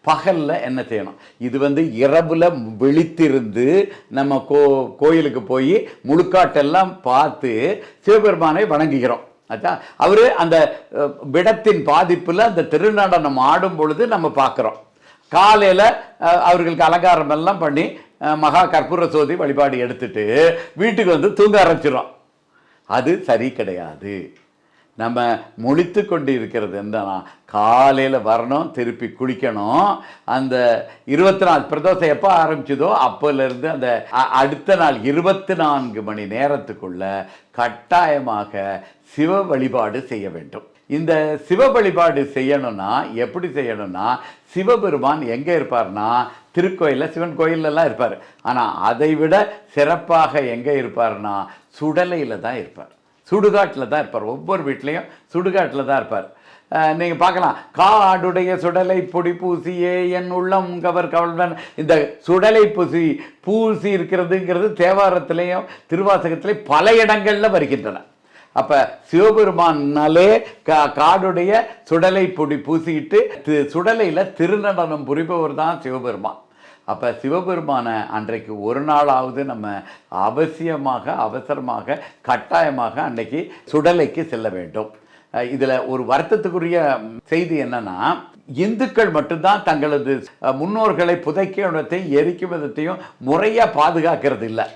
பகலில் என்ன செய்யணும்? இது இரவில் விழித்திருந்து நம்ம கோயிலுக்கு போய் முழுக்காட்டெல்லாம் பார்த்து சிவபெருமானை வணங்குகிறோம். ஆச்சா, அவர் அந்த விடத்தின் பாதிப்பில் அந்த திருநடனம் ஆடும் பொழுது நம்ம பார்க்குறோம். காலையில் அவர்களுக்கு அலங்காரம் எல்லாம் பண்ணி மகா கற்பூர சோதி வழிபாடு எடுத்துட்டு வீட்டுக்கு தூங்க ஆரம்பிச்சிடும். அது சரி கிடையாது. நம்ம முழித்து கொண்டு இருக்கிறது என்னன்னா, காலையில் வரணும், திருப்பி குளிக்கணும். அந்த 24 பிரதோஷம் எப்போ ஆரம்பிச்சதோ அப்போலேருந்து அந்த அடுத்த நாள் 24 மணி நேரத்துக்குள்ள கட்டாயமாக சிவ வழிபாடு செய்ய வேண்டும். இந்த சிவ வழிபாடு செய்யணும்னா எப்படி செய்யணும்னா, சிவபெருமான் எங்கே இருப்பார்னா திருக்கோயிலில், சிவன் கோயிலெல்லாம் இருப்பார். ஆனால் அதை விட சிறப்பாக எங்கே இருப்பார்னா சுடலையில் தான் இருப்பார், சுடுகாட்டில் தான் இருப்பார். ஒவ்வொரு வீட்லேயும் சுடுகாட்டில் தான் இருப்பார். நீங்கள் பார்க்கலாம், காடுடைய சுடலை பொடி பூசியே என் உள்ளம் கவர் கவல்வன். இந்த சுடலை பூசி இருக்கிறதுங்கிறது தேவாரத்திலையும் திருவாசகத்திலையும் பல இடங்களில் வருகின்றன. அப்போ சிவபெருமானாலே காடுடைய சுடலை பொடி பூசிக்கிட்டு சுடலையில் திருநடனம் புரிபவர் தான் சிவபெருமான். அப்போ சிவபெருமானை அன்றைக்கு ஒரு நாளாவது நம்ம அவசரமாக கட்டாயமாக அன்றைக்கி சுடலைக்கு செல்ல வேண்டும். இதில் ஒரு வருத்தத்துக்குரிய செய்தி என்னன்னா, இந்துக்கள் மட்டும்தான் தங்களது முன்னோர்களை புதைக்கும் விதத்தையும் எரிக்கும் விதத்தையும் முறையாக பாதுகாக்கிறது இல்லை.